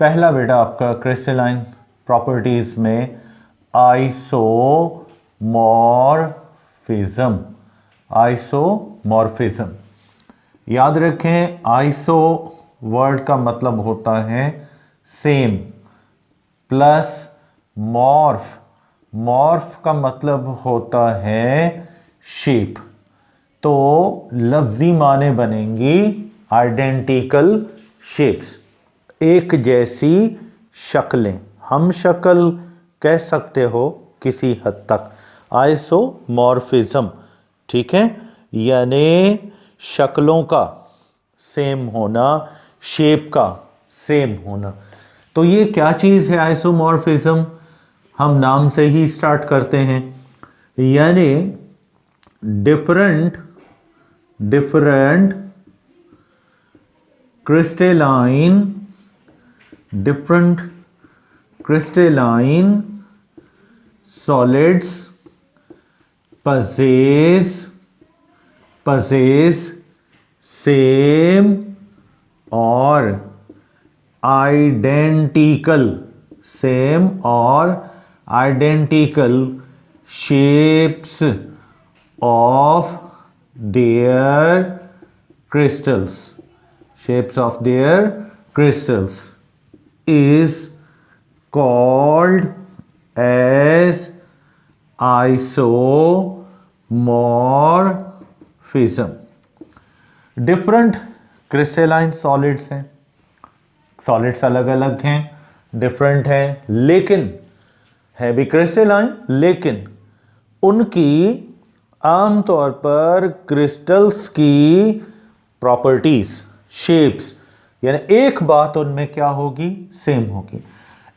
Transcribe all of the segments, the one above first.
पहला बेटा आपका क्रिस्टलाइन प्रॉपर्टीज में आइसोमॉर्फिज्म। आइसोमॉर्फिज्म याद रखें, आइसो वर्ड का मतलब होता है सेम, प्लस मॉर्फ, मॉर्फ का मतलब होता है शेप। तो लफ्जी माने बनेंगी आइडेंटिकल शेप्स, एक जैसी शक्लें। हम शक्ल कह सकते हो किसी हद तक, आइसोमॉर्फिज्म, ठीक है, यानी शक्लों का सेम होना, शेप का सेम होना। तो ये क्या चीज है आइसोमॉर्फिज्म? हम नाम से ही स्टार्ट करते हैं, यानी different crystalline solids possess same or identical shapes of their crystals is called as isomorphism। Different crystalline solids हैं, सॉलिड्स अलग अलग हैं, डिफरेंट हैं, लेकिन है भी क्रिस्टलाइन, लेकिन उनकी आमतौर पर क्रिस्टल्स की प्रॉपर्टीज, शेप्स, यानी एक बात उनमें क्या होगी, सेम होगी,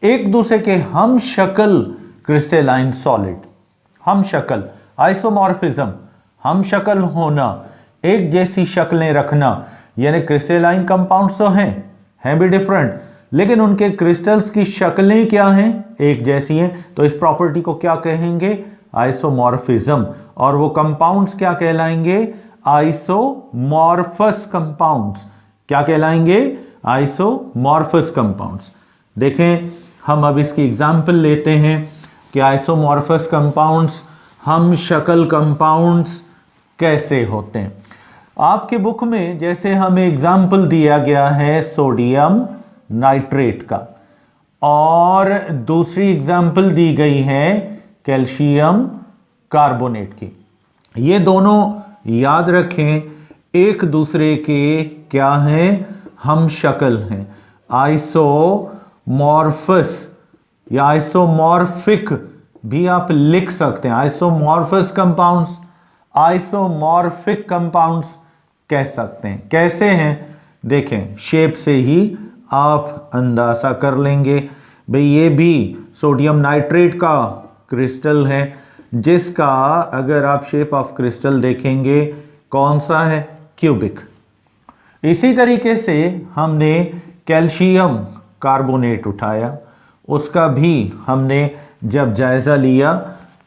एक दूसरे के हम शक्ल। क्रिस्टलाइन सॉलिड हम शक्ल, आइसोमॉर्फिज्म हम शक्ल होना, एक जैसी शक्लें रखना, यानी क्रिस्टलाइन कंपाउंड्स तो हैं भी डिफरेंट, लेकिन उनके क्रिस्टल्स की शक्लें क्या हैं, एक जैसी हैं। तो इस प्रॉपर्टी को क्या कहेंगे, आइसोमॉर्फिज्म। और वो कंपाउंड्स क्या कहलाएंगे, आइसोमॉर्फस कंपाउंड्स। क्या कहलाएंगे, आइसोमॉर्फस कंपाउंड्स। देखें, हम अब इसकी एग्जांपल लेते हैं कि आइसोमॉर्फस कंपाउंड्स, हम शक्ल कंपाउंड्स कैसे होते हैं। आपके बुक में जैसे हमें एग्जाम्पल दिया गया है सोडियम नाइट्रेट का, और दूसरी एग्जाम्पल दी गई है कैल्शियम कार्बोनेट की। ये दोनों याद रखें एक दूसरे के क्या हैं, हम शक्ल हैं। आइसोमॉर्फस या आइसोमॉर्फिक भी आप लिख सकते हैं, आइसोमॉर्फस कंपाउंड्स, आइसोमॉर्फिक कंपाउंड्स कह सकते हैं। कैसे हैं, देखें, शेप से ही आप अंदाजा कर लेंगे। भाई ये भी सोडियम नाइट्रेट का क्रिस्टल है, जिसका अगर आप शेप ऑफ क्रिस्टल देखेंगे कौन सा है, क्यूबिक। इसी तरीके से हमने कैल्शियम कार्बोनेट उठाया, उसका भी हमने जब जायजा लिया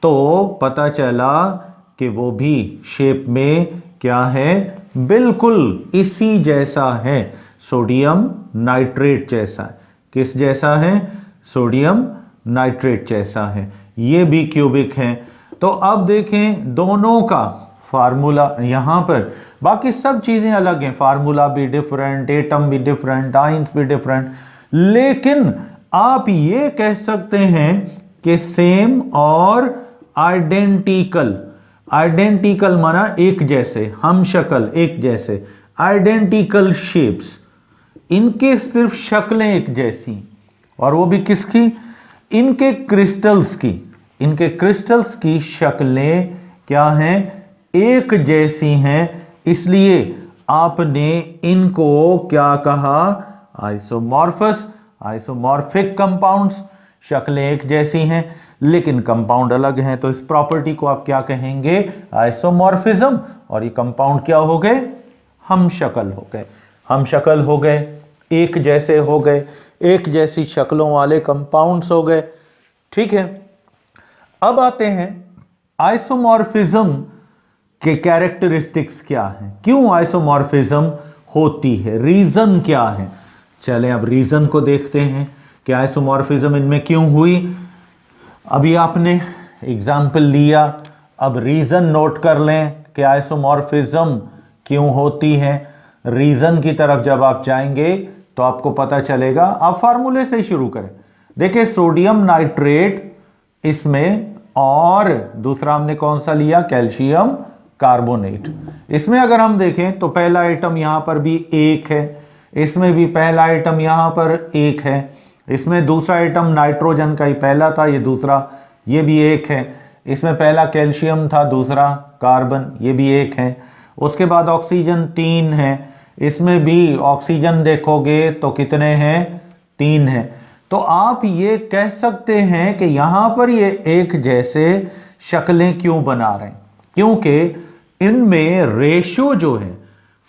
तो पता चला कि वो भी शेप में क्या है, बिल्कुल इसी जैसा है, सोडियम नाइट्रेट जैसा है। किस जैसा है, सोडियम नाइट्रेट जैसा है। ये भी क्यूबिक है। तो अब देखें दोनों का फार्मूला यहां पर, बाकी सब चीजें अलग हैं, फार्मूला भी डिफरेंट, एटम भी डिफरेंट, आयंस भी डिफरेंट, लेकिन आप ये कह सकते हैं कि सेम और आइडेंटिकल। आइडेंटिकल माना एक जैसे, हम शक्ल एक जैसे, आइडेंटिकल शेप्स, इनके सिर्फ शक्लें एक जैसी, और वो भी किसकी, इनके क्रिस्टल्स की। इनके क्रिस्टल्स की शक्लें क्या हैं, एक जैसी हैं, इसलिए आपने इनको क्या कहा, आइसोमॉर्फस, आइसोमॉर्फिक कंपाउंड्स। शक्लें एक जैसी हैं लेकिन कंपाउंड अलग हैं, तो इस प्रॉपर्टी को आप क्या कहेंगे, आइसोमॉर्फिज्म। और ये कंपाउंड क्या हो गए, हम शक्ल हो गए, हम शक्ल हो गए, एक जैसे हो गए, एक जैसी शक्लों वाले कंपाउंड्स हो गए। ठीक है, अब आते हैं आइसोमॉर्फिज्म के कैरेक्टरिस्टिक्स क्या हैं, क्यों आइसोमॉर्फिज्म होती है, रीजन क्या है। चलें अब रीज़न को देखते हैं कि आइसोमॉर्फिज्म इनमें क्यों हुई। अभी आपने एग्जाम्पल लिया, अब रीज़न नोट कर लें कि आइसोमॉर्फिज्म क्यों होती है। रीज़न की तरफ जब आप जाएंगे तो आपको पता चलेगा। आप फार्मूले से शुरू करें। देखिए सोडियम नाइट्रेट इसमें, और दूसरा हमने कौन सा लिया, कैल्शियम कार्बोनेट। इसमें अगर हम देखें तो पहला आइटम यहां पर भी एक है, इसमें भी पहला आइटम यहां पर एक है, इसमें दूसरा आइटम नाइट्रोजन का ही पहला था, ये दूसरा, ये भी एक है। इसमें पहला कैल्शियम था, दूसरा कार्बन, ये भी एक है। उसके बाद ऑक्सीजन 3 है, इसमें भी ऑक्सीजन देखोगे तो कितने हैं, 3 हैं। तो आप ये कह सकते हैं कि यहां पर ये एक जैसे शक्लें क्यों बना रहे हैं, क्योंकि इनमें रेशो जो है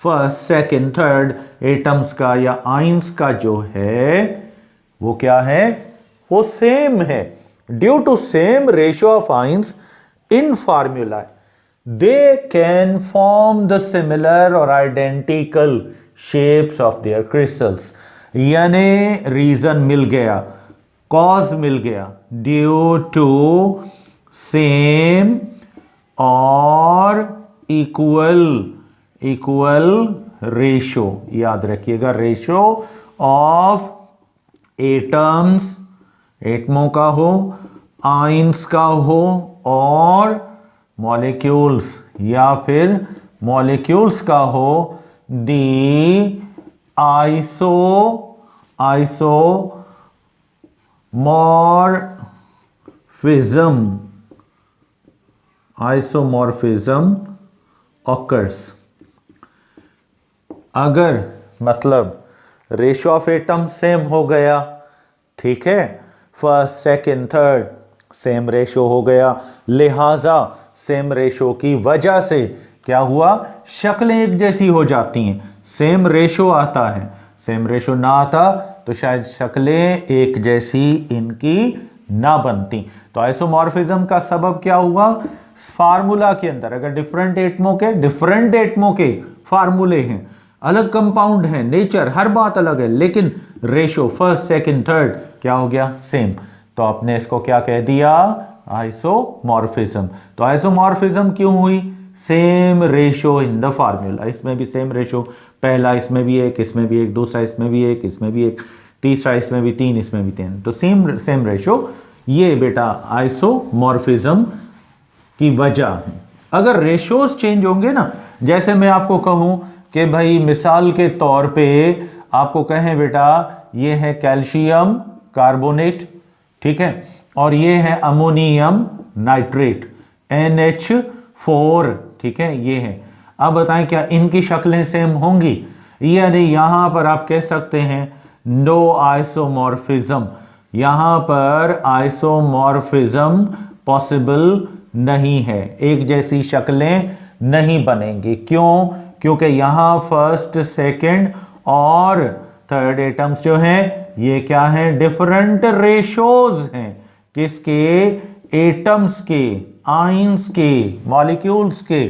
फर्स्ट सेकंड थर्ड एटम्स का या आइंस का जो है वो क्या है, वो सेम है। Due to same ratio of ions in formula they can form the similar और identical shapes of their crystals. यानी रीजन मिल गया, कॉज मिल गया, ड्यू टू सेम और इक्वल रेशो, याद रखिएगा, रेशो ऑफ एटम्स, एटमों का हो, आइंस का हो, और मॉलिक्यूल्स या फिर मॉलिक्यूल्स का हो, दी आइसोमॉर्फिज्म occurs। अगर मतलब रेशो ऑफ एटम सेम हो गया, ठीक है, first second third same ratio हो गया, लिहाजा सेम रेशो की वजह से क्या हुआ, शक्लें एक जैसी हो जाती हैं। सेम रेशो आता है, सेम रेशो ना आता तो शायद शक्लें एक जैसी इनकी ना बनती। तो आइसोमॉर्फिज्म का सबब क्या हुआ, फार्मूला के अंदर अगर डिफरेंट एटमों के फार्मूले हैं, अलग कंपाउंड है, नेचर हर बात अलग है, लेकिन रेशो फर्स्ट सेकंड थर्ड क्या हो गया, सेम। तो आपने इसको क्या कह दिया, आइसोमॉर्फिज्म। तो आइसोमॉर्फिज्म क्यों हुई, same ratio in the formula. इसमें भी सेम रेशो, पहला इसमें भी एक, इसमें भी एक, दूसरा इसमें भी एक, इसमें भी एक, तीसरा इसमें भी 3, इसमें भी 3, तो सेम रेशो। ये बेटा आइसोमॉर्फिज्म की वजह है। अगर रेशोज चेंज होंगे ना, जैसे मैं आपको कहूं कि भाई मिसाल के तौर पे आपको कहें बेटा ये है कैल्शियम कार्बोनेट, ठीक है, और ये है अमोनियम नाइट्रेट NH4, ठीक है, ये है। अब बताएं क्या इनकी शक्लें सेम होंगी, यानी यहां पर आप कह सकते हैं नो आइसोमॉर्फिज्म, यहां पर आइसोमॉर्फिज्म पॉसिबल नहीं है, एक जैसी शक्लें नहीं बनेंगी। क्यों, क्योंकि यहां फर्स्ट सेकंड और थर्ड एटम्स जो हैं ये क्या हैं, डिफरेंट रेशोज हैं, किसके, एटम्स के, आइंस के, मॉलिक्यूल्स के,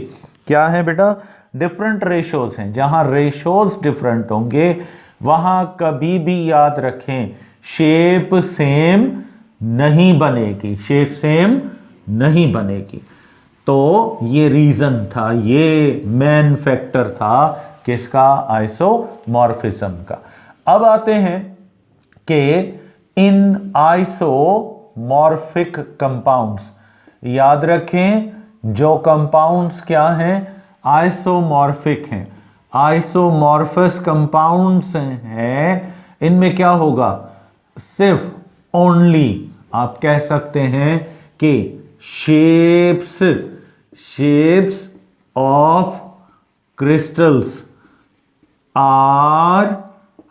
क्या है बेटा, डिफरेंट रेशोज हैं। जहां रेशोज डिफरेंट होंगे वहां कभी भी याद रखें शेप सेम नहीं बनेगी, शेप सेम नहीं बनेगी। तो ये रीजन था, ये मेन फैक्टर था किसका, आइसोमॉर्फिज्म का। अब आते हैं कि इन आइसोमॉर्फिक कंपाउंड्स, याद रखें जो कंपाउंड्स क्या हैं, आइसोमॉर्फिक हैं, आइसोमॉर्फस कंपाउंड्स हैं, इनमें क्या होगा, सिर्फ ओनली आप कह सकते हैं कि shapes of crystals are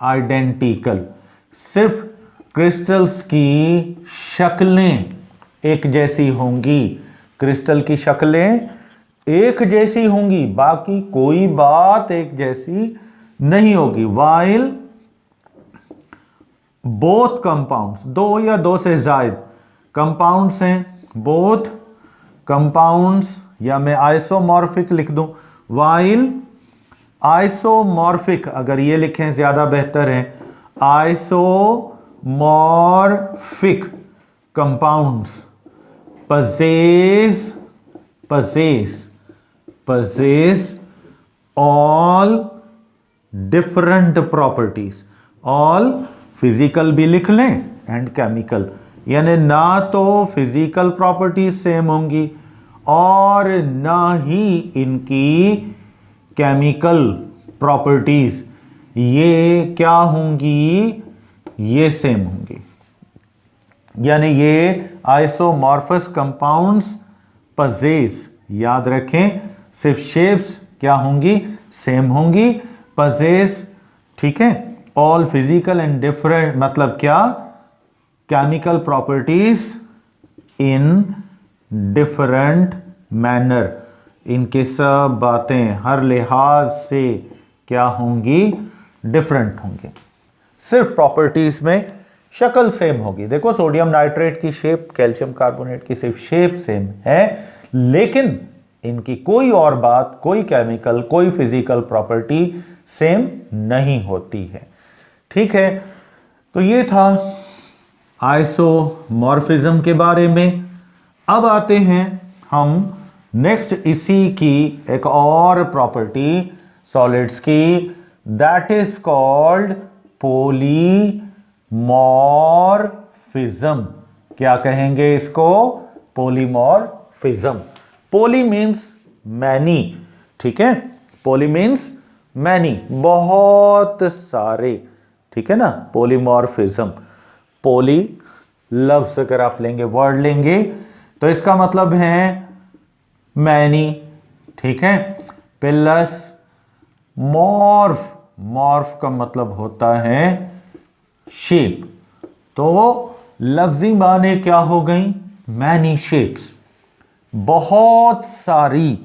identical. सिर्फ क्रिस्टल्स की शक्लें एक जैसी होंगी, क्रिस्टल की शक्लें एक जैसी होंगी, बाकी कोई बात एक जैसी नहीं होगी। वाइल बोथ कंपाउंड्स, दो या दो से ज्यादा कंपाउंड्स हैं, बोथ कंपाउंड्स, या मैं आइसोमॉर्फिक लिख दूं, वाइल आइसोमॉर्फिक अगर ये लिखें ज्यादा बेहतर है, isomorphic compounds possess all different properties, all physical भी लिख लें एंड केमिकल, यानी ना तो फिजिकल प्रॉपर्टीज सेम होंगी और ना ही इनकी केमिकल प्रॉपर्टीज ये क्या होंगी, ये सेम होंगी। यानी ये आइसोमॉर्फस कंपाउंड्स पजेस, याद रखें, सिर्फ शेप्स क्या होंगी, सेम होंगी। पजेस, ठीक है, ऑल फिजिकल एंड डिफरेंट, मतलब क्या, chemical properties in different manner, इनके सब बातें हर लिहाज से क्या होंगी, डिफरेंट होंगी। सिर्फ प्रॉपर्टीज में शक्ल सेम होगी। देखो सोडियम नाइट्रेट की शेप, कैल्शियम कार्बोनेट की सिर्फ शेप सेम है, लेकिन इनकी कोई और बात, कोई केमिकल, कोई फिजिकल प्रॉपर्टी सेम नहीं होती है। ठीक है, तो ये था आइसोमॉर्फिज्म के बारे में। अब आते हैं हम नेक्स्ट इसी की एक और प्रॉपर्टी सॉलिड्स की, दैट इज कॉल्ड पॉलीमॉर्फिज्म। क्या कहेंगे इसको, पॉलीमॉर्फिज्म। पॉली मीन्स मैनी, ठीक है, पॉली मीन्स मैनी, बहुत सारे, ठीक है ना, पॉलीमॉर्फिज्म। पॉली लफ्ज अगर आप लेंगे, वर्ड लेंगे, तो इसका मतलब है मैनी, ठीक है, प्लस मॉर्फ, मॉर्फ का मतलब होता है शेप, तो लफ्जी माने क्या हो गई, मैनी शेप्स, बहुत सारी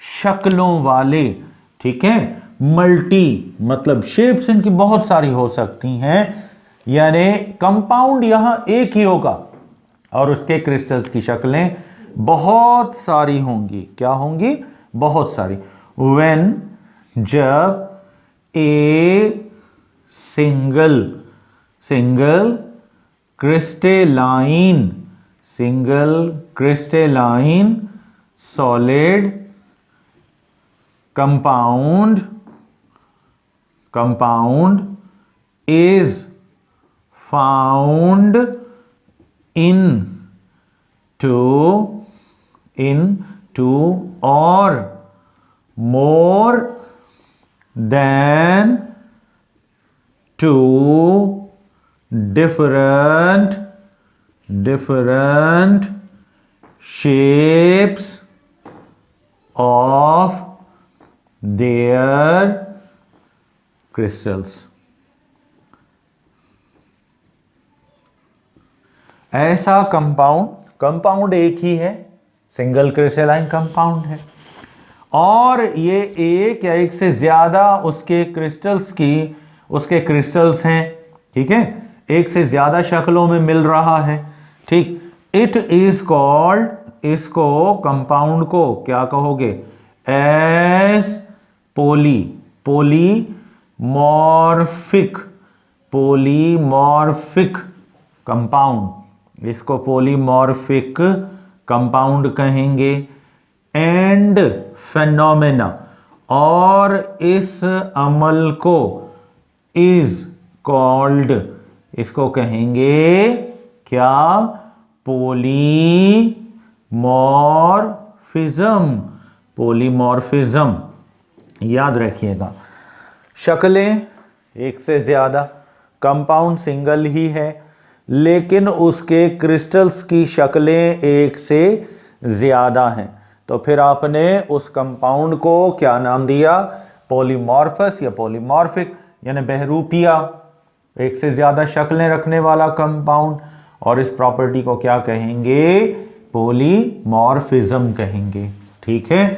शक्लों वाले, ठीक है, मल्टी, मतलब शेप्स इनकी बहुत सारी हो सकती हैं, यानी कंपाउंड यहां एक ही होगा और उसके क्रिस्टल्स की शक्लें बहुत सारी होंगी। क्या होंगी, बहुत सारी। व्हेन, जब a single crystalline solid compound is found in two or more than two different shapes of their crystals। ऐसा कंपाउंड एक ही है, सिंगल क्रिस्टलाइन कंपाउंड है, और ये एक या एक से ज्यादा उसके क्रिस्टल्स हैं, ठीक है, एक से ज्यादा शक्लों में मिल रहा है, ठीक। इट इज कॉल्ड, इसको कंपाउंड को क्या कहोगे, एज पॉलीमॉर्फिक कंपाउंड, इसको पॉलीमॉर्फिक कंपाउंड कहेंगे। एंड फेनोमेना, और इस अमल को इज कॉल्ड, इसको कहेंगे क्या, पॉलीमॉर्फिज्म। याद रखिएगा, शक्लें एक से ज्यादा, कंपाउंड सिंगल ही है, लेकिन उसके क्रिस्टल्स की शक्लें एक से ज्यादा हैं, तो फिर आपने उस कंपाउंड को क्या नाम दिया, पॉलीमॉर्फस या पॉलीमॉर्फिक, यानी बहरूपिया, एक से ज्यादा शक्लें रखने वाला कंपाउंड, और इस प्रॉपर्टी को क्या कहेंगे, पॉलीमॉर्फिज्म कहेंगे। ठीक है,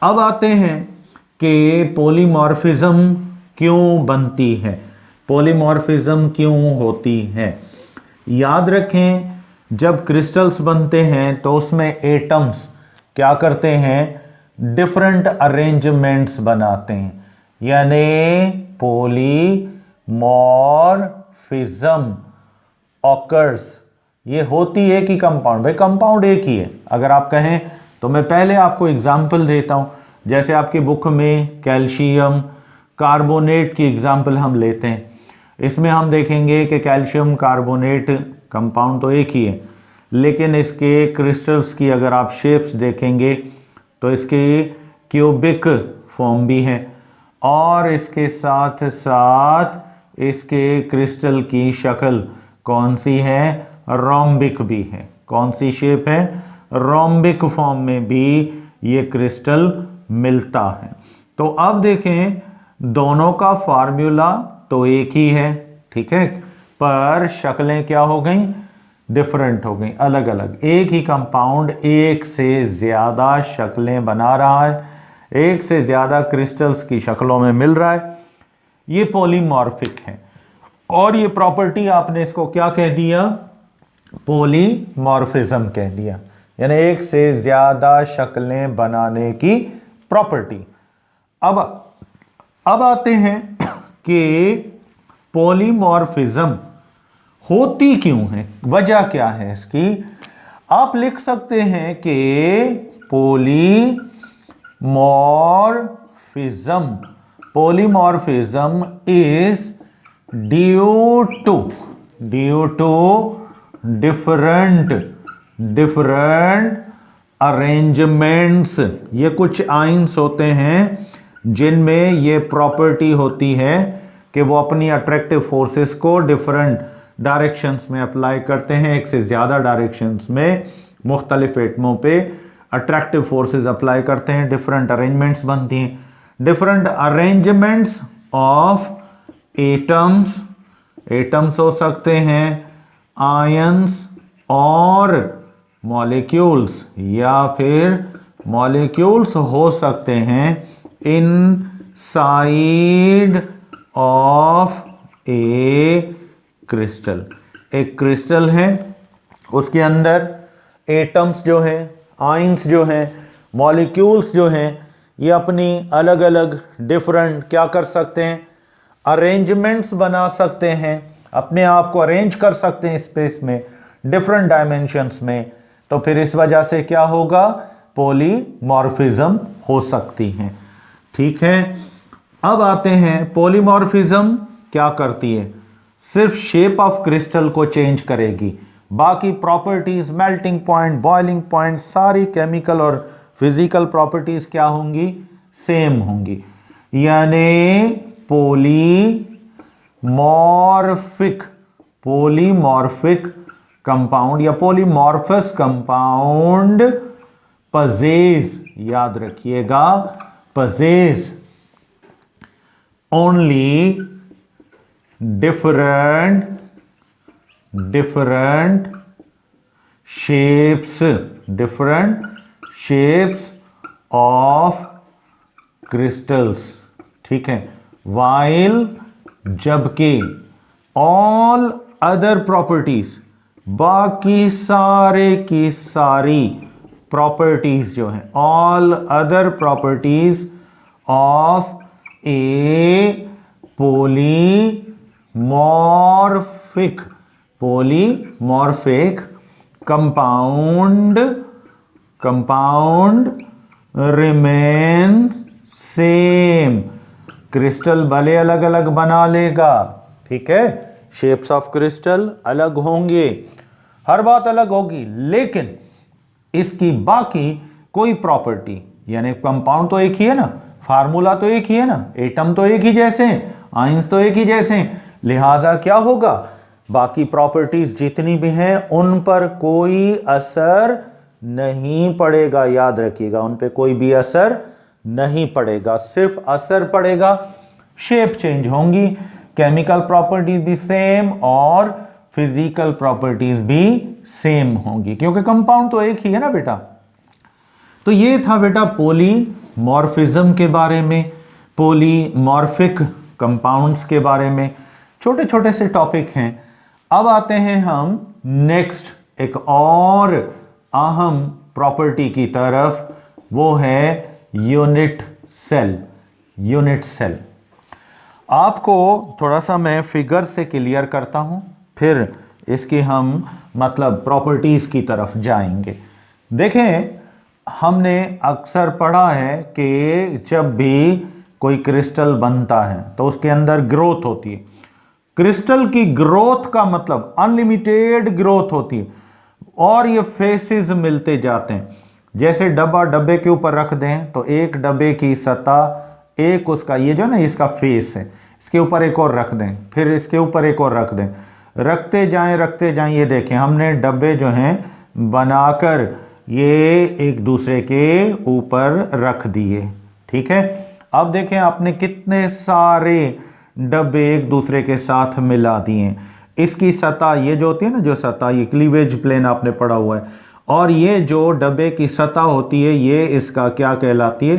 अब आते हैं कि पॉलीमॉर्फिज्म क्यों बनती है, पॉलीमॉर्फिज्म क्यों होती है। याद रखें, जब क्रिस्टल्स बनते हैं तो उसमें एटम्स क्या करते हैं, डिफरेंट अरेंजमेंट्स बनाते हैं, यानी पॉलीमॉर्फिज्म मॉर्फिज्म ऑकर्स, ये होती है कि कंपाउंड, भाई कंपाउंड एक ही है। अगर आप कहें तो मैं पहले आपको एग्जांपल देता हूं, जैसे आपकी बुक में कैल्शियम कार्बोनेट की एग्जांपल हम लेते हैं। इसमें हम देखेंगे कि कैल्शियम कार्बोनेट कंपाउंड तो एक ही है, लेकिन इसके क्रिस्टल्स की अगर आप शेप्स देखेंगे तो इसके क्यूबिक फॉर्म भी है और इसके साथ साथ इसके क्रिस्टल की शक्ल कौन सी है, रोम्बिक भी है। कौन सी शेप है, रोम्बिक फॉर्म में भी ये क्रिस्टल मिलता है। तो अब देखें दोनों का फार्मूला तो एक ही है, ठीक है, पर शक्लें क्या हो गई, डिफरेंट हो गई, अलग अलग। एक ही कंपाउंड एक से ज्यादा शक्लें बना रहा है, एक से ज्यादा क्रिस्टल्स की शक्लों में मिल रहा है, ये पॉलीमॉर्फिक है। और ये प्रॉपर्टी आपने इसको क्या कह दिया, पॉलीमॉर्फिज्म कह दिया, यानी एक से ज्यादा शक्लें बनाने की प्रॉपर्टी। अब आते हैं कि पॉलीमॉर्फिज्म होती क्यों है, वजह क्या है इसकी। आप लिख सकते हैं कि polymorphism is due to different arrangements. ये कुछ आइंस होते हैं जिनमें ये प्रॉपर्टी होती है कि वो अपनी अट्रैक्टिव फोर्सेस को डिफरेंट डायरेक्शंस में अप्लाई करते हैं, एक से ज़्यादा डायरेक्शंस में मुख्तलिफ एटमों पे अट्रैक्टिव फोर्सेस अप्लाई करते हैं, डिफरेंट अरेंजमेंट्स बनती हैं। डिफरेंट अरेंजमेंट्स ऑफ एटम्स हो सकते हैं, आयंस और मॉलिक्यूल्स, या फिर मॉलिक्यूल्स हो सकते हैं इनसाइड ऑफ ए क्रिस्टल। एक क्रिस्टल है, उसके अंदर एटम्स जो है, आयंस जो हैं, मॉलिक्यूल्स जो हैं, ये अपनी अलग अलग डिफरेंट क्या कर सकते हैं, अरेंजमेंट्स बना सकते हैं, अपने आप को अरेंज कर सकते हैं स्पेस में, डिफरेंट डायमेंशंस में। तो फिर इस वजह से क्या होगा, पॉलीमॉर्फिज्म हो सकती है, ठीक है। अब आते हैं पॉलीमॉर्फिज्म क्या करती है, सिर्फ शेप ऑफ क्रिस्टल को चेंज करेगी, बाकी properties, melting point, boiling point, सारी केमिकल और फिजिकल प्रॉपर्टीज क्या होंगी, सेम होंगी। यानी पॉलीमॉर्फिक कंपाउंड या पॉलीमॉर्फस कंपाउंड पजेज, याद रखिएगा, पजेज only different shapes of crystals, ठीक है। while जबकि all other properties, बाकी सारे की सारी प्रॉपर्टीज जो हैं, all other properties of a polymorphic compound remains same। Crystal भले अलग अलग बना लेगा, ठीक है, शेप्स ऑफ क्रिस्टल अलग होंगे, हर बात अलग होगी, लेकिन इसकी बाकी कोई प्रॉपर्टी, यानी कंपाउंड तो एक ही है ना, फार्मूला तो एक ही है ना, एटम तो एक ही जैसे हैं, आयंस तो एक ही जैसे हैं, लिहाजा क्या होगा, बाकी प्रॉपर्टीज जितनी भी हैं उन पर कोई असर नहीं पड़ेगा। याद रखिएगा, उन पे कोई भी असर नहीं पड़ेगा, सिर्फ असर पड़ेगा, शेप चेंज होंगी, केमिकल प्रॉपर्टीज भी सेम और फिजिकल प्रॉपर्टीज भी सेम होंगी, क्योंकि कंपाउंड तो एक ही है ना बेटा। तो ये था बेटा पॉलीमॉर्फिज्म के बारे में, पॉलीमॉर्फिक कंपाउंड्स के बारे में, छोटे छोटे से टॉपिक हैं। अब आते हैं हम नेक्स्ट एक और अहम प्रॉपर्टी की तरफ, वो है यूनिट सेल। आपको थोड़ा सा मैं फिगर से क्लियर करता हूं, फिर इसकी हम मतलब प्रॉपर्टीज की तरफ जाएंगे। देखें, हमने अक्सर पढ़ा है कि जब भी कोई क्रिस्टल बनता है तो उसके अंदर ग्रोथ होती है। क्रिस्टल की ग्रोथ का मतलब अनलिमिटेड ग्रोथ होती है और ये फेसेस मिलते जाते हैं। जैसे डब्बे के ऊपर रख दें तो एक डब्बे की सतह, एक उसका ये जो ना इसका फेस है, इसके ऊपर एक और रख दें, फिर इसके ऊपर एक और रख दें, रखते जाएं। ये देखें, हमने डब्बे जो हैं बनाकर ये एक दूसरे के ऊपर रख दिए। ठीक है, अब देखें आपने कितने सारे डब्बे एक दूसरे के साथ मिला दिए। इसकी सतह ये जो होती है ना, जो सतह, ये क्लीवेज प्लेन आपने पढ़ा हुआ है, और ये जो डब्बे की सतह होती है ये इसका क्या कहलाती है?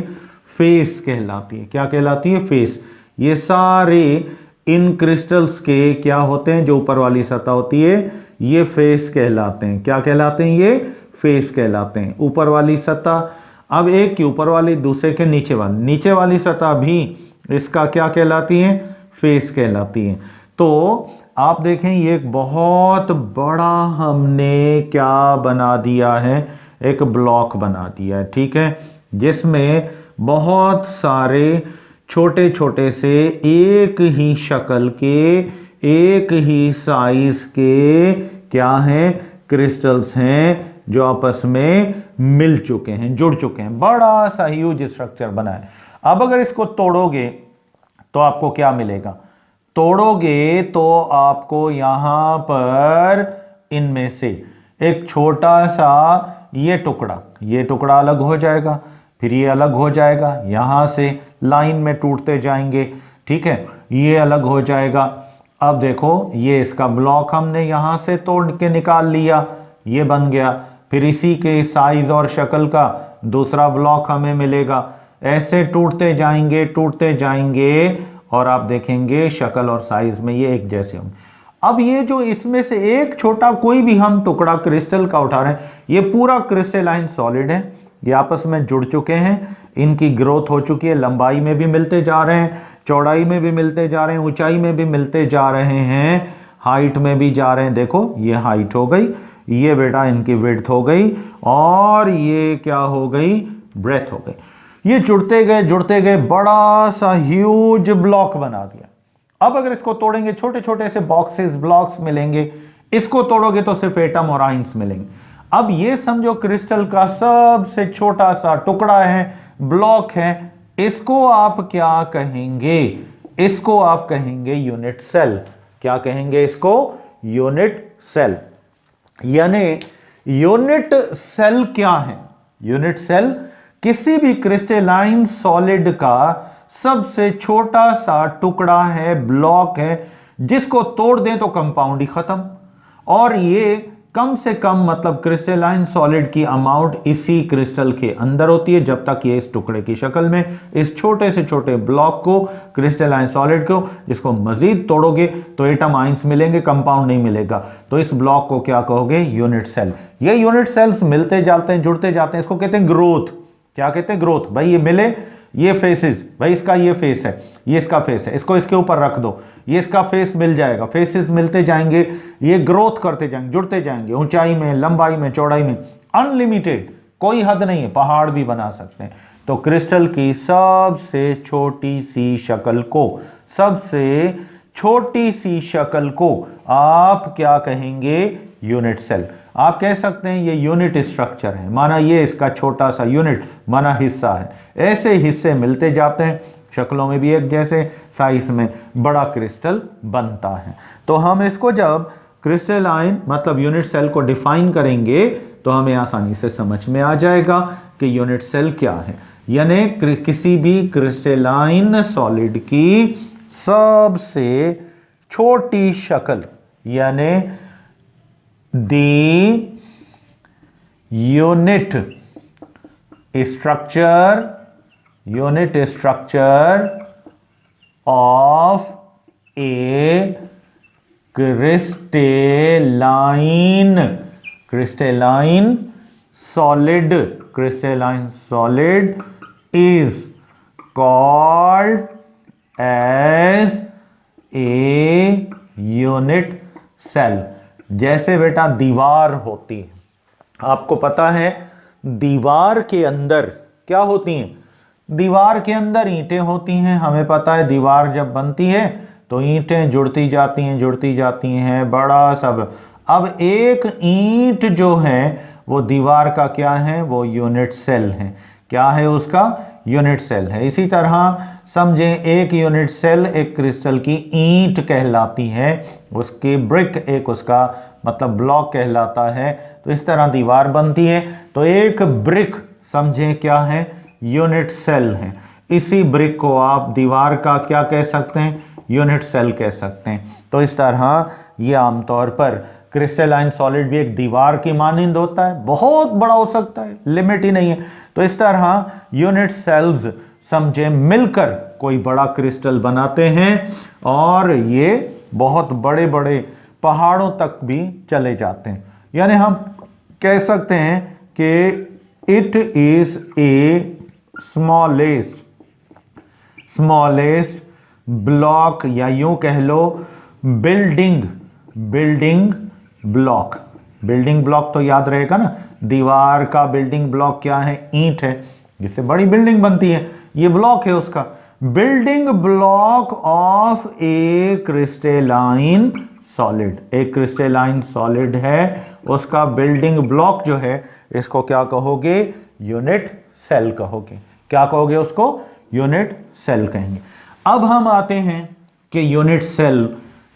फेस कहलाती है। क्या कहलाती है? फेस। ये सारे इन क्रिस्टल्स के क्या होते हैं? जो ऊपर वाली सतह होती है ये फेस कहलाते हैं। क्या कहलाते हैं? ये फेस कहलाते हैं, ऊपर वाली सतह। अब एक की ऊपर वाली, दूसरे के नीचे वाली सतह भी इसका क्या कहलाती है? फेस कहलाती है। तो आप देखें ये एक बहुत बड़ा हमने क्या बना दिया है? एक ब्लॉक बना दिया है। ठीक है, जिसमें बहुत सारे छोटे छोटे से एक ही शक्ल के, एक ही साइज के क्या हैं? क्रिस्टल्स हैं जो आपस में मिल चुके हैं, जुड़ चुके हैं। बड़ा सा ह्यूज स्ट्रक्चर बना है। अब अगर इसको तोड़ोगे तो आपको क्या मिलेगा? तोड़ोगे तो आपको यहां पर इनमें से एक छोटा सा ये टुकड़ा अलग हो जाएगा, फिर ये अलग हो जाएगा, यहां से लाइन में टूटते जाएंगे। ठीक है, ये अलग हो जाएगा। अब देखो ये इसका ब्लॉक हमने यहां से तोड़ के निकाल लिया, ये बन गया। फिर इसी के साइज और शक्ल का दूसरा ब्लॉक हमें मिलेगा। ऐसे टूटते जाएंगे और आप देखेंगे शक्ल और साइज में ये एक जैसे होंगे। अब ये जो इसमें से एक छोटा कोई भी हम टुकड़ा क्रिस्टल का उठा रहे हैं, ये पूरा क्रिस्टलाइन सॉलिड है, ये आपस में जुड़ चुके हैं, इनकी ग्रोथ हो चुकी है, लंबाई में भी मिलते जा रहे हैं, चौड़ाई में भी मिलते जा रहे हैं, ऊंचाई में भी मिलते जा रहे हैं, हाइट में भी जा रहे हैं। देखो ये हाइट हो गई, ये बेटा इनकी विड्थ हो गई, और ये क्या हो गई? ब्रेथ हो गई। ये जुड़ते गए बड़ा सा ह्यूज ब्लॉक बना दिया। अब अगर इसको तोड़ेंगे छोटे छोटे से ब्लॉक्स मिलेंगे। इसको तोड़ोगे तो सिर्फ एटम और आइंस मिलेंगे। अब ये समझो क्रिस्टल का सबसे छोटा सा टुकड़ा है, ब्लॉक है। इसको आप क्या कहेंगे? इसको आप कहेंगे यूनिट सेल। क्या कहेंगे इसको? Unit cell. यानी यूनिट सेल क्या है? यूनिट सेल किसी भी क्रिस्टलाइन सॉलिड का सबसे छोटा सा टुकड़ा है, ब्लॉक है, जिसको तोड़ दें तो कंपाउंड ही खत्म। और ये कम से कम मतलब क्रिस्टलाइन सॉलिड की अमाउंट इसी क्रिस्टल के अंदर होती है, जब तक ये इस टुकड़े की शक्ल में इस छोटे से छोटे ब्लॉक को, क्रिस्टलाइन सॉलिड को, जिसको मजीद तोड़ोगे तो एटम आइंस मिलेंगे, कंपाउंड नहीं मिलेगा। तो इस ब्लॉक को क्या कहोगे? Unit cell. ये यूनिट सेल्स मिलते जाते हैं, जुड़ते जाते हैं, इसको कहते हैं ग्रोथ। क्या कहते हैं? ग्रोथ। भाई ये मिले, ये फेसेस, भाई इसका ये फेस है, ये इसका फेस है, इसको इसके ऊपर रख दो, ये इसका फेस मिल जाएगा, फेसेस मिलते जाएंगे, ये ग्रोथ करते जाएंगे, जुड़ते जाएंगे, ऊंचाई में, लंबाई में, चौड़ाई में, अनलिमिटेड, कोई हद नहीं है, पहाड़ भी बना सकते हैं। तो क्रिस्टल की सबसे छोटी सी शक्ल को, सबसे छोटी सी शक्ल को आप क्या कहेंगे? Unit cell. आप कह सकते हैं ये यूनिट स्ट्रक्चर है, माना ये इसका छोटा सा यूनिट माना हिस्सा है। ऐसे हिस्से मिलते जाते हैं, शक्लों में भी एक जैसे, साइज में बड़ा क्रिस्टल बनता है। तो हम इसको जब क्रिस्टलाइन मतलब यूनिट सेल को डिफाइन करेंगे तो हमें आसानी से समझ में आ जाएगा कि यूनिट सेल क्या है। यानी किसी भी क्रिस्टलाइन सॉलिड की सबसे छोटी शक्ल, यानी the unit structure of a crystalline solid is called as a unit cell. जैसे बेटा दीवार होती है, आपको पता है दीवार के अंदर क्या होती हैं? दीवार के अंदर ईंटें होती हैं। हमें पता है दीवार जब बनती है तो ईंटें जुड़ती जाती हैं, बड़ा सब। अब एक ईंट जो है वो दीवार का क्या है? वो यूनिट सेल है। क्या है उसका? यूनिट सेल है। इसी तरह समझें एक यूनिट सेल एक क्रिस्टल की ईंट कहलाती है, उसकी ब्रिक एक उसका मतलब ब्लॉक कहलाता है। तो इस तरह दीवार बनती है। तो एक ब्रिक समझें क्या है? यूनिट सेल है। इसी ब्रिक को आप दीवार का क्या कह सकते हैं? यूनिट सेल कह सकते हैं। तो इस तरह ये आमतौर पर क्रिस्टलाइन सॉलिड भी एक दीवार की मानंद होता है, बहुत बड़ा हो सकता है, लिमिट ही नहीं है। तो इस तरह यूनिट सेल्स समझे मिलकर कोई बड़ा क्रिस्टल बनाते हैं और ये बहुत बड़े बड़े पहाड़ों तक भी चले जाते हैं। यानी हम कह सकते हैं कि it is a smallest block, या यूं कह लो बिल्डिंग ब्लॉक। बिल्डिंग ब्लॉक तो याद रहेगा ना, दीवार का बिल्डिंग ब्लॉक क्या है? ईंट है, जिससे बड़ी बिल्डिंग बनती है। ये ब्लॉक है उसका। Building block of A crystalline solid. एक क्रिस्टलाइन सॉलिड है, उसका बिल्डिंग ब्लॉक जो है इसको क्या कहोगे? यूनिट सेल कहोगे। क्या कहोगे उसको? यूनिट सेल कहेंगे। अब हम आते हैं कि यूनिट सेल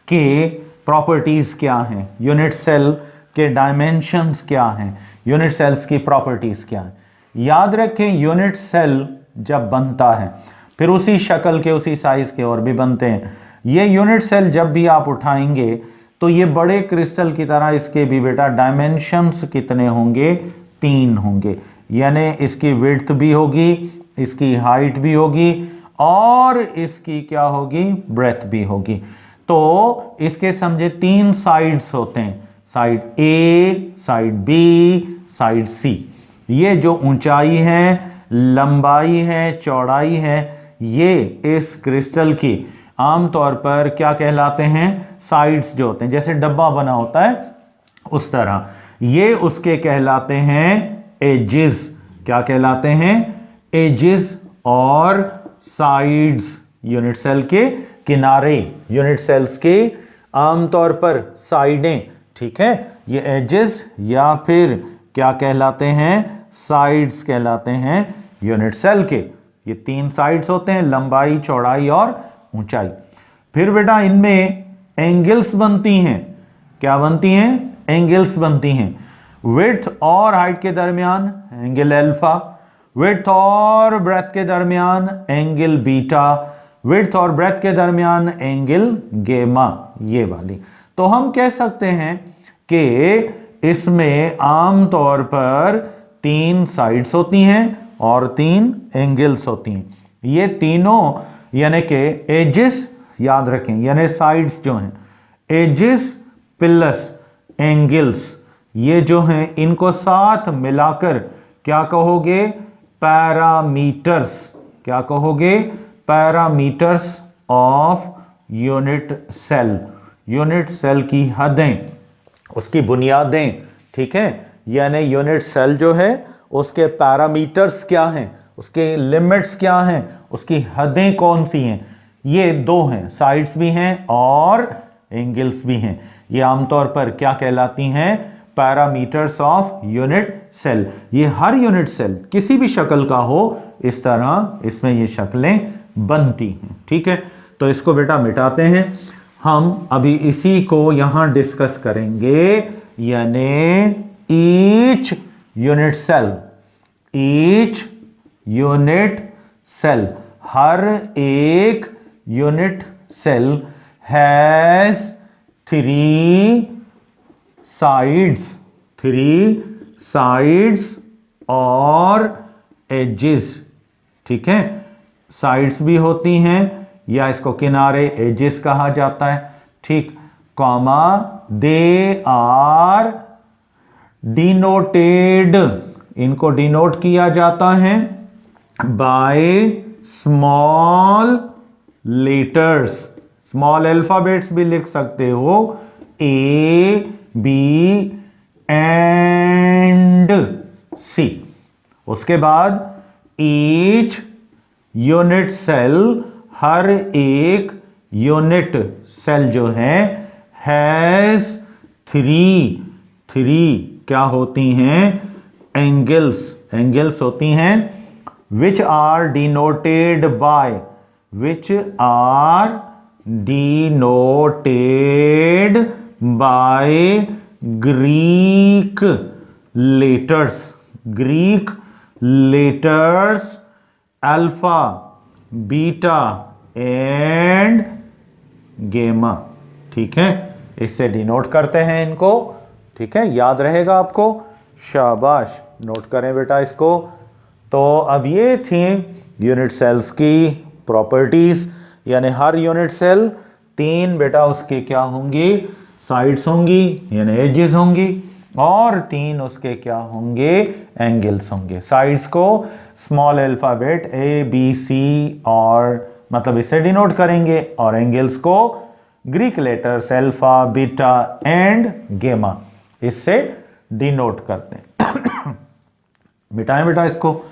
के प्रॉपर्टीज क्या हैं, यूनिट सेल के डायमेंशंस क्या हैं, यूनिट सेल्स की प्रॉपर्टीज क्या हैं। याद रखें यूनिट सेल जब बनता है फिर उसी शक्ल के उसी साइज के और भी बनते हैं। ये यूनिट सेल जब भी आप उठाएंगे तो ये बड़े क्रिस्टल की तरह इसके भी बेटा डायमेंशंस कितने होंगे? 3 होंगे। यानी इसकी विड्थ भी होगी, इसकी हाइट भी होगी और इसकी क्या होगी? ब्रेथ भी होगी। तो इसके समझे 3 साइड्स होते हैं, side A, side B, side सी। ये जो ऊंचाई है, लंबाई है, चौड़ाई है, ये इस क्रिस्टल की आमतौर पर क्या कहलाते हैं? साइड्स जो होते हैं, जैसे डब्बा बना होता है उस तरह ये उसके कहलाते हैं एजेस। क्या कहलाते हैं? एजेस और साइड्स। यूनिट सेल के किनारे, यूनिट सेल्स के आमतौर पर साइडें, ठीक है, ये एजेस या फिर क्या कहलाते हैं? साइड्स कहलाते हैं यूनिट सेल के। ये 3 साइड्स होते हैं, लंबाई, चौड़ाई और ऊंचाई। फिर बेटा इनमें एंगल्स बनती हैं। क्या बनती हैं? एंगल्स बनती हैं। विड्थ और हाइट के दरमियान एंगल अल्फा, विड्थ और ब्रेथ के दरमियान एंगल बीटा, विड्थ और ब्रेथ के दरमियान एंगल गेमा, ये वाली। तो हम कह सकते हैं कि इसमें आमतौर पर 3 साइड्स होती हैं और 3 एंगल्स होती हैं। ये तीनों यानी कि एजेस याद रखें, यानी साइड्स जो हैं, एजेस प्लस एंगल्स, ये जो हैं इनको साथ मिलाकर क्या कहोगे? पैरामीटर्स। क्या कहोगे? Parameters of unit cell. Unit cell की हदें, उसकी बुनियादें, ठीक है, यानी यूनिट सेल जो है उसके पैरामीटर्स क्या हैं, उसके लिमिट्स क्या हैं, उसकी हदें कौन सी हैं? ये 2 हैं, साइड्स भी हैं और एंगल्स भी हैं। ये आमतौर पर क्या कहलाती हैं? Parameters of unit cell. ये हर यूनिट सेल किसी भी शक्ल का हो, इस तरह इसमें ये शक्लें बनती हैं, ठीक है। तो इसको बेटा मिटाते हैं। हम अभी इसी को यहां डिस्कस करेंगे, यानी ईच यूनिट सेल, हर एक यूनिट सेल हैज 3 साइड्स और एजेस, ठीक है। साइड्स भी होती हैं या इसको किनारे, एजेस कहा जाता है, ठीक, कॉमा, दे आर डिनोटेड, इनको डिनोट किया जाता है by small letters, small alphabets भी लिख सकते हो, ए बी एंड सी। उसके बाद ईच यूनिट सेल, हर एक यूनिट सेल जो है हैज थ्री क्या होती हैं, एंगल्स होती हैं, which are denoted by Greek letters alpha, beta and gamma। ठीक है, इससे डिनोट करते हैं इनको। ठीक है, याद रहेगा आपको, शाबाश, नोट करें बेटा इसको। तो अब ये थी यूनिट सेल्स की प्रॉपर्टीज, यानी हर यूनिट सेल 3 बेटा उसके क्या होंगी, साइड्स होंगी यानी एजेस होंगी, और 3 उसके क्या होंगे, एंगल्स होंगे। साइड्स को small alphabet A B C और मतलब इससे डिनोट करेंगे, और एंगल्स को Greek letters alpha beta and gamma इससे डिनोट करते हैं। मिटाएं बेटा इसको।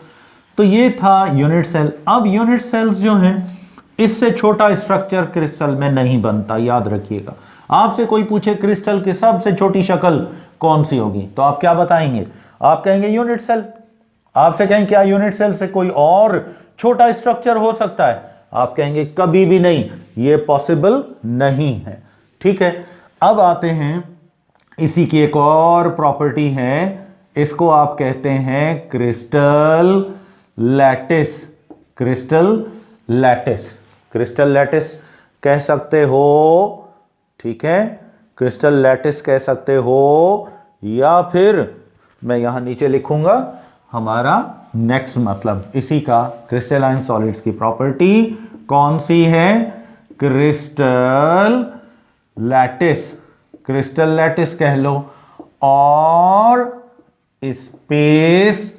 तो ये था यूनिट सेल। अब यूनिट सेल्स जो हैं, इससे छोटा स्ट्रक्चर क्रिस्टल में नहीं बनता, याद रखिएगा। आपसे कोई पूछे क्रिस्टल की सबसे छोटी शक्ल कौन सी होगी, तो आप क्या बताएंगे? आप कहेंगे यूनिट सेल। आपसे कहें क्या यूनिट सेल से कोई और छोटा स्ट्रक्चर हो सकता है? आप कहेंगे कभी भी नहीं, ये पॉसिबल नहीं है। ठीक है, अब आते हैं, इसी की एक और प्रॉपर्टी है, इसको आप कहते हैं क्रिस्टल लैटिस। क्रिस्टल लैटिस कह सकते हो। ठीक है, क्रिस्टल लैटिस कह सकते हो, या फिर मैं यहां नीचे लिखूंगा हमारा नेक्स्ट मतलब इसी का, क्रिस्टलाइन सॉलिड्स की प्रॉपर्टी कौन सी है? क्रिस्टल लैटिस कह लो, और स्पेस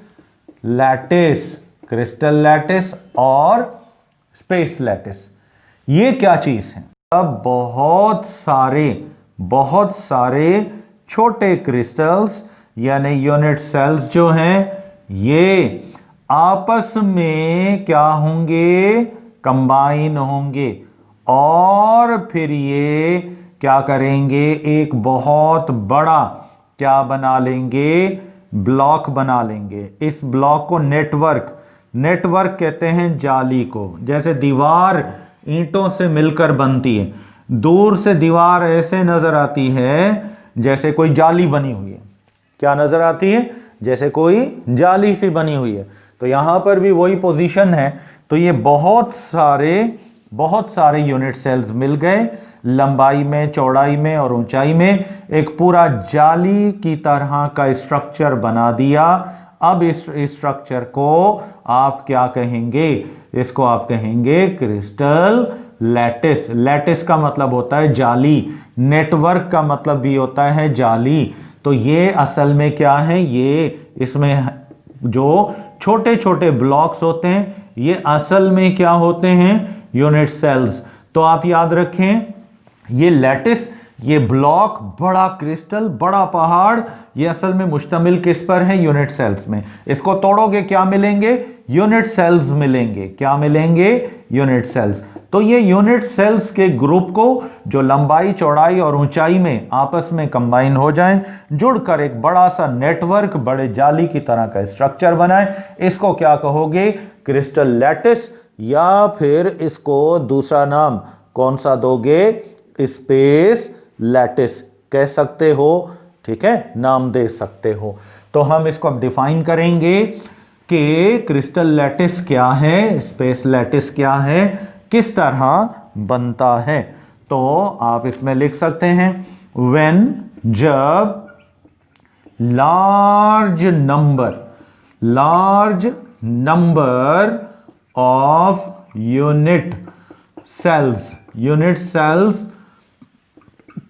लैटिस। क्रिस्टल लैटिस और स्पेस लैटिस, ये क्या चीज है? अब बहुत सारे छोटे क्रिस्टल्स यानी यूनिट सेल्स जो हैं, ये आपस में क्या होंगे? कंबाइन होंगे, और फिर ये क्या करेंगे? एक बहुत बड़ा क्या बना लेंगे? ब्लॉक बना लेंगे। इस ब्लॉक को नेटवर्क कहते हैं, जाली को। जैसे दीवार ईंटों से मिलकर बनती है, दूर से दीवार ऐसे नजर आती है जैसे कोई जाली बनी हुई है। क्या नजर आती है? जैसे कोई जाली सी बनी हुई है। तो यहां पर भी वही पोजीशन है। तो ये बहुत सारे यूनिट सेल्स मिल गए, लंबाई में, चौड़ाई में और ऊंचाई में, एक पूरा जाली की तरह का स्ट्रक्चर बना दिया। अब इस स्ट्रक्चर को आप क्या कहेंगे? इसको आप कहेंगे क्रिस्टल लैटिस। लैटिस का मतलब होता है जाली, नेटवर्क का मतलब भी होता है जाली। तो ये असल में क्या है? ये इसमें जो छोटे छोटे ब्लॉक्स होते हैं, ये असल में क्या होते हैं? Unit cells. तो आप याद रखें, ये लैटिस, ये ब्लॉक, बड़ा क्रिस्टल, बड़ा पहाड़, ये असल में मुश्तमिल किस पर है? यूनिट सेल्स में। इसको तोड़ोगे क्या मिलेंगे? यूनिट सेल्स मिलेंगे। क्या मिलेंगे? Unit cells. तो ये यूनिट सेल्स के ग्रुप को जो लंबाई, चौड़ाई और ऊंचाई में आपस में कंबाइन हो जाएं, जुड़कर एक बड़ा सा नेटवर्क, बड़े जाली की तरह का स्ट्रक्चर बनाएं, इसको क्या कहोगे? Crystal lattice. या फिर इसको दूसरा नाम कौन सा दोगे? स्पेस लैटिस कह सकते हो। ठीक है, नाम दे सकते हो। तो हम इसको अब डिफाइन करेंगे कि क्रिस्टल लैटिस क्या है, स्पेस लैटिस क्या है, किस तरह बनता है। तो आप इसमें लिख सकते हैं, व्हेन, जब large number of unit cells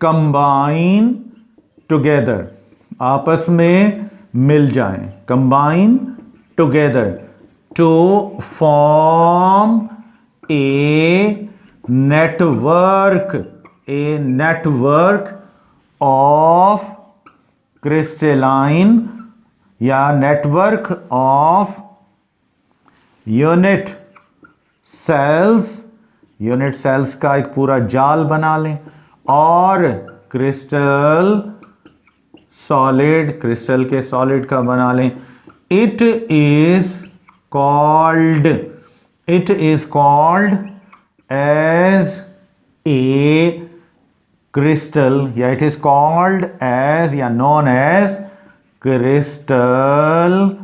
combine together, आपस में मिल जाएं, combine together to form a network, a network of crystalline या network of unit cells, unit cells का एक पूरा जाल बना लें, और क्रिस्टल सॉलिड, क्रिस्टल के सॉलिड का बना लें। It is called as a crystal, या इट इज कॉल्ड एज या known as crystal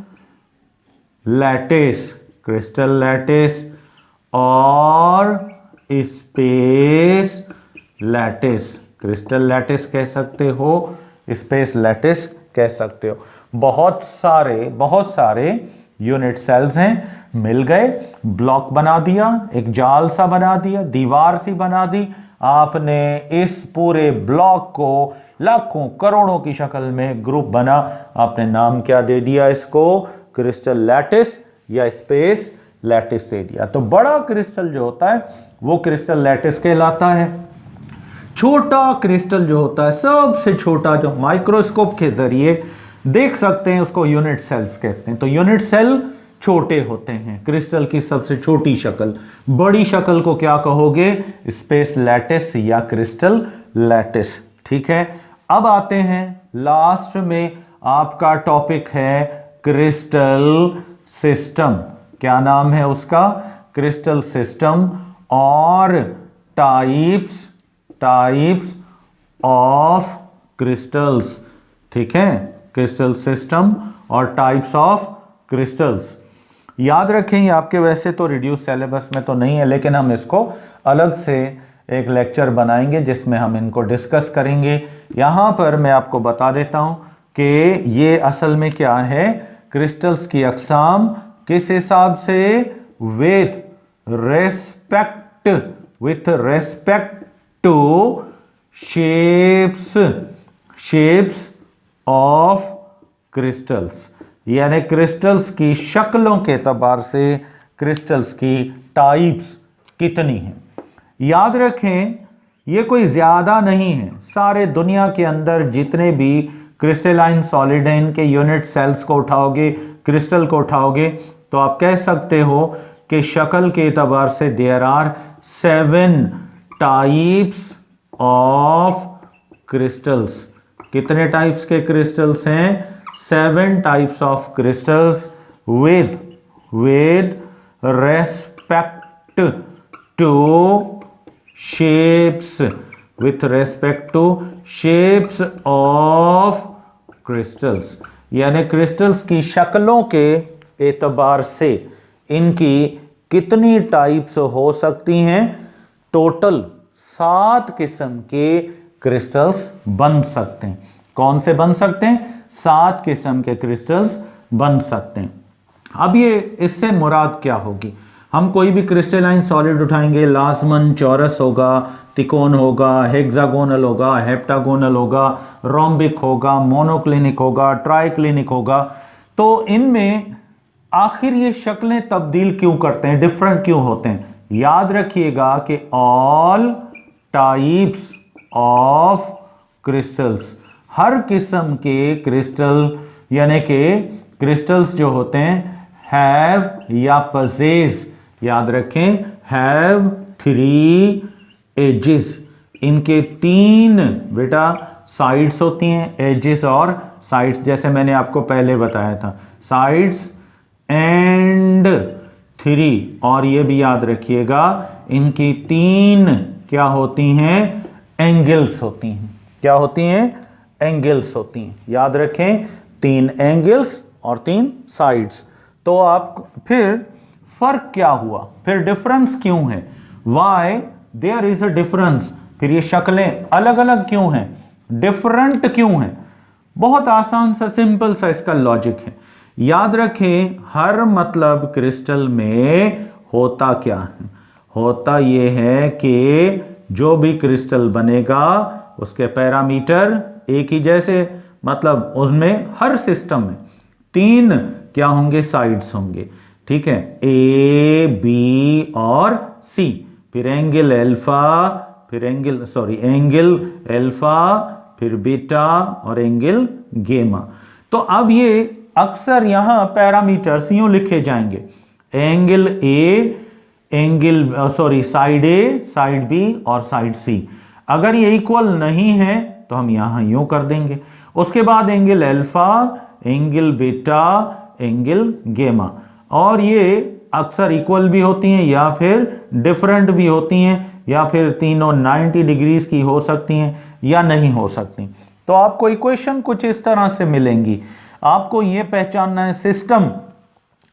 lattice, crystal lattice और स्पेस लैटिस। क्रिस्टल लैटिस कह सकते हो, स्पेस लैटिस कह सकते हो। बहुत सारे यूनिट सेल्स हैं, मिल गए, ब्लॉक बना दिया, एक जाल सा बना दिया, दीवार सी बना दी। आपने इस पूरे ब्लॉक को लाखों करोड़ों की शक्ल में ग्रुप बना, आपने नाम क्या दे दिया इसको? क्रिस्टल लैटिस या स्पेस लैटिस दे दिया। तो बड़ा क्रिस्टल जो होता है वो क्रिस्टल लैटिस कहलाता है। छोटा क्रिस्टल जो होता है, सबसे छोटा, जो माइक्रोस्कोप के जरिए देख सकते हैं, उसको यूनिट सेल्स कहते हैं। तो यूनिट सेल छोटे होते हैं, क्रिस्टल की सबसे छोटी शक्ल। बड़ी शक्ल को क्या कहोगे? स्पेस लैटिस या क्रिस्टल लैटिस। ठीक है, अब आते हैं लास्ट में, आपका टॉपिक है क्रिस्टल सिस्टम। क्या नाम है उसका? क्रिस्टल सिस्टम और टाइप्स ऑफ क्रिस्टल्स। ठीक है, क्रिस्टल सिस्टम और टाइप्स ऑफ क्रिस्टल्स। याद रखें, ये आपके वैसे तो रिड्यूस सिलेबस में तो नहीं है, लेकिन हम इसको अलग से एक लेक्चर बनाएंगे जिसमें हम इनको डिस्कस करेंगे। यहां पर मैं आपको बता देता हूं कि ये असल में क्या है, क्रिस्टल्स की अक़साम किस हिसाब से? With respect to shapes of crystals, यानी क्रिस्टल्स की शक्लों के एतबार से क्रिस्टल्स की टाइप्स कितनी हैं। याद रखें, ये कोई ज्यादा नहीं है। सारे दुनिया के अंदर जितने भी क्रिस्टलाइन सॉलिड हैं, इनके यूनिट सेल्स को उठाओगे, क्रिस्टल को उठाओगे, तो आप कह सकते हो कि शक्ल के एतबार से there are 7 types of crystals. कितने टाइप्स के क्रिस्टल्स हैं? 7 types of crystals with respect to shapes of crystals, यानी क्रिस्टल्स की शक्लों के एतबार से इनकी कितनी टाइप्स हो सकती हैं? टोटल 7 किस्म के क्रिस्टल्स बन सकते हैं। कौन से बन सकते हैं? 7 किस्म के क्रिस्टल्स बन सकते हैं। अब ये इससे मुराद क्या होगी? हम कोई भी क्रिस्टलाइन सॉलिड उठाएंगे, लाजमन चौरस होगा, तिकोन होगा, हेक्सागोनल होगा, हेप्टागोनल होगा, रोम्बिक होगा, मोनोक्लिनिक होगा, ट्राइक्लिनिक होगा। तो इनमें आखिर ये शक्लें तब्दील क्यों करते हैं, डिफरेंट क्यों होते हैं? याद रखिएगा कि ऑल टाइप्स ऑफ क्रिस्टल्स, हर किस्म के क्रिस्टल यानी कि क्रिस्टल्स जो होते हैं, हैव या पजेज, याद रखें, हैव 3 एजेस। इनके 3 बेटा साइड्स होती हैं, एजेस और साइड्स, जैसे मैंने आपको पहले बताया था, साइड्स एंड 3। और ये भी याद रखिएगा, इनकी 3 क्या होती हैं? एंगल्स होती हैं। क्या होती हैं? एंगल्स होती हैं। याद रखें, 3 एंगल्स और 3 साइड्स। तो आप फिर फर्क क्या हुआ, फिर डिफरेंस क्यों है? Why there is a difference. फिर ये शक्लें अलग अलग क्यों हैं, डिफरेंट क्यों हैं? बहुत आसान सा, सिंपल सा इसका लॉजिक है। याद रखें, हर मतलब क्रिस्टल में होता क्या है? होता यह है कि जो भी क्रिस्टल बनेगा उसके पैरामीटर एक ही जैसे, मतलब उसमें हर सिस्टम में 3 क्या होंगे? साइड्स होंगे। ठीक है, ए, बी और सी। फिर एंगल अल्फा, फिर एंगल अल्फा, फिर बीटा और एंगल गेमा। तो अब ये अक्सर यहां पैरामीटर्स यूं लिखे जाएंगे, angle A, side A, side B और साइड सी। अगर ये इक्वल नहीं है तो हम यहां यूं कर देंगे। उसके बाद angle alpha, angle beta, angle गेमा, और ये अक्सर इक्वल भी होती हैं या फिर डिफरेंट भी होती हैं, या फिर तीनों 90 डिग्रीज की हो सकती हैं या नहीं हो सकती। तो आपको इक्वेशन कुछ इस तरह से मिलेंगी। आपको ये पहचानना है, सिस्टम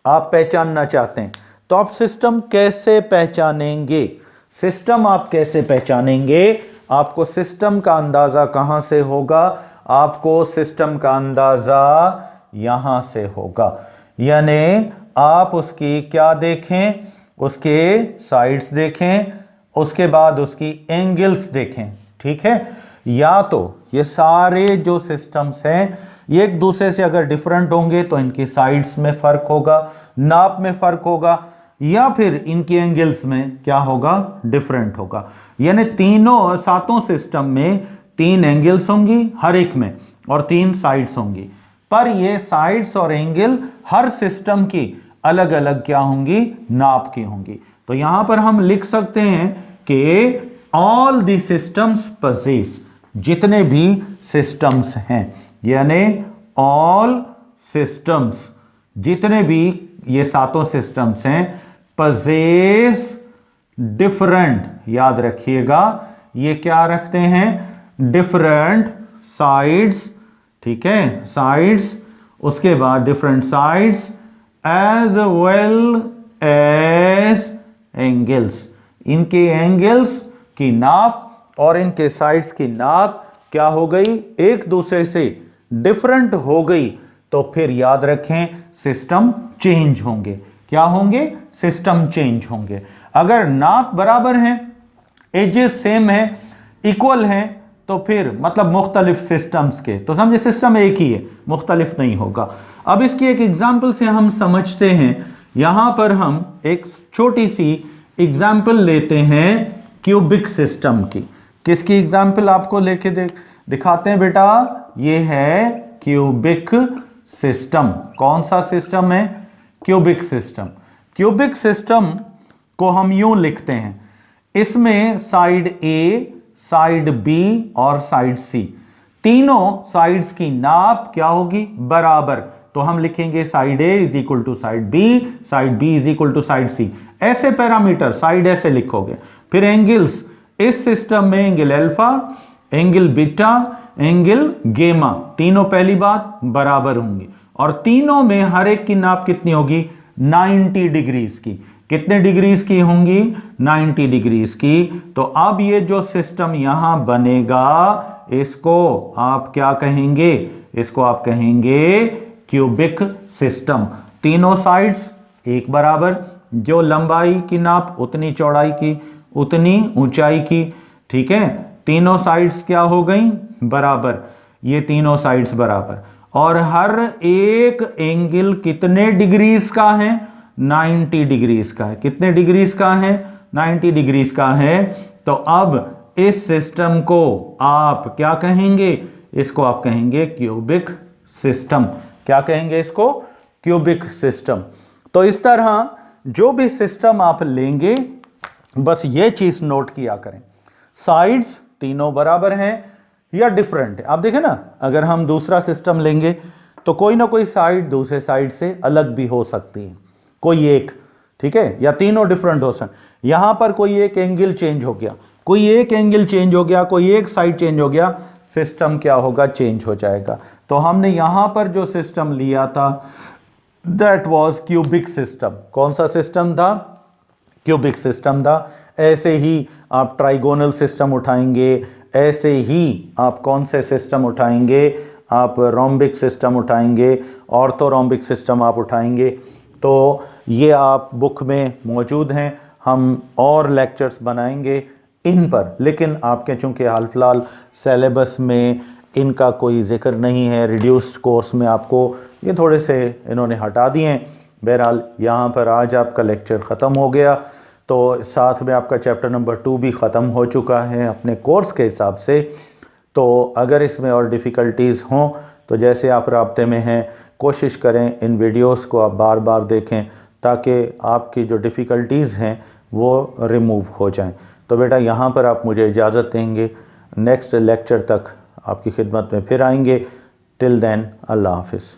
आप पहचानना चाहते हैं तो आप सिस्टम कैसे पहचानेंगे? सिस्टम आप कैसे पहचानेंगे? आपको सिस्टम का अंदाजा कहां से होगा? आपको सिस्टम का अंदाजा यहां से होगा, यानी आप उसकी क्या देखें, उसके साइड्स देखें, उसके बाद उसकी एंगल्स देखें, ठीक है। या तो ये सारे जो सिस्टम्स हैं ये एक दूसरे से अगर डिफरेंट होंगे तो इनकी साइड्स में फर्क होगा, नाप में फर्क होगा, या फिर इनकी एंगल्स में क्या होगा, डिफरेंट होगा। यानी तीनों सातों सिस्टम में 3 एंगल्स होंगी हर एक में और 3 साइड्स होंगी, पर ये साइड्स और एंगल हर सिस्टम की अलग अलग क्या होंगी, नाप की होंगी। तो यहां पर हम लिख सकते हैं कि ऑल द सिस्टम्स पजेस, जितने भी सिस्टम्स हैं, यानी ऑल सिस्टम्स, जितने भी ये सातों सिस्टम्स हैं, पजेस डिफरेंट, याद रखिएगा ये क्या रखते हैं, डिफरेंट साइड्स, ठीक है, साइड्स, उसके बाद different sides as well as angles. इनके एंगल्स की नाप और इनके साइड्स की नाप क्या हो गई, एक दूसरे से डिफरेंट हो गई, तो फिर याद रखें सिस्टम चेंज होंगे। क्या होंगे, सिस्टम चेंज होंगे। अगर नाप बराबर है, एजेस सेम है, इक्वल है, तो फिर मतलब मुख्तलिफ सिस्टम्स के, तो समझे सिस्टम एक ही है, मुख्तलिफ नहीं होगा। अब इसकी एक एग्जाम्पल से हम समझते हैं। यहां पर हम एक छोटी सी एग्जाम्पल लेते हैं क्यूबिक सिस्टम की। किसकी एग्जाम्पल आपको लेके दिखाते हैं बेटा, ये है क्यूबिक सिस्टम। कौन सा सिस्टम है, क्यूबिक सिस्टम। क्यूबिक सिस्टम को हम यूं लिखते हैं, इसमें साइड ए, साइड बी और साइड सी, तीनों साइड्स की नाप क्या होगी, बराबर। तो हम लिखेंगे side A is equal to side B is equal to side C, ऐसे पैरामीटर साइड ऐसे लिखोगे। फिर एंगल्स, इस सिस्टम में angle alpha, angle beta, angle गेमा, तीनों पहली बात बराबर होंगी, और तीनों में हर एक की नाप कितनी होगी, 90 डिग्रीज की। कितने डिग्रीज की होंगी, 90 डिग्रीज की। तो अब ये जो सिस्टम यहां बनेगा, इसको आप क्या कहेंगे, इसको आप कहेंगे क्यूबिक सिस्टम। तीनों साइड्स एक बराबर, जो लंबाई की नाप उतनी चौड़ाई की, उतनी ऊंचाई की, ठीक है। तीनों साइड्स क्या हो गई, बराबर, ये तीनों साइड्स बराबर, और हर एक एंगल कितने डिग्रीज का है, 90 डिग्रीज का है। कितने डिग्रीज का है, 90 डिग्रीज का है। तो अब इस सिस्टम को आप क्या कहेंगे, इसको आप कहेंगे क्यूबिक सिस्टम। क्या कहेंगे इसको, क्यूबिक सिस्टम। तो इस तरह जो भी सिस्टम आप लेंगे, बस ये चीज नोट किया करें, साइड्स तीनों बराबर हैं या डिफरेंट है। आप देखें ना, अगर हम दूसरा सिस्टम लेंगे तो कोई ना कोई साइड दूसरे साइड से अलग भी हो सकती है, कोई एक, ठीक है, या तीनों डिफरेंट हो सकते। यहां पर कोई एक एंगल चेंज हो गया, कोई एक एंगल चेंज हो गया, कोई एक साइड चेंज हो गया, सिस्टम क्या होगा, चेंज हो जाएगा। तो हमने यहां पर जो सिस्टम लिया था दैट वाज क्यूबिक सिस्टम। कौन सा सिस्टम था, क्यूबिक सिस्टम था। ऐसे ही आप ट्राइगोनल सिस्टम उठाएंगे, ऐसे ही आप कौन से सिस्टम उठाएंगे, आप रोम्बिक सिस्टम उठाएंगे, ऑर्थोरोम्बिक सिस्टम आप उठाएंगे। तो ये आप बुक में मौजूद हैं, हम और लेक्चर्स बनाएंगे इन पर, लेकिन आपके चूंकि हाल फिलहाल सिलेबस में इनका कोई जिक्र नहीं है, रिड्यूस्ड कोर्स में आपको ये थोड़े से इन्होंने हटा दिए हैं। बहरहाल यहाँ पर आज आपका लेक्चर ख़त्म हो गया। तो साथ में आपका चैप्टर नंबर 2 भी ख़त्म हो चुका है अपने कोर्स के हिसाब से। तो अगर इसमें और डिफ़िकल्टीज़ हों तो जैसे आप राब्ते में हैं, कोशिश करें इन वीडियोस को आप बार बार देखें ताकि आपकी जो डिफ़िकल्टीज़ हैं वो रिमूव हो जाएं। तो बेटा यहाँ पर आप मुझे इजाज़त देंगे, नेक्स्ट लेक्चर तक आपकी खिदमत में फिर आएंगे। टिल देन अल्लाह हाफिज़।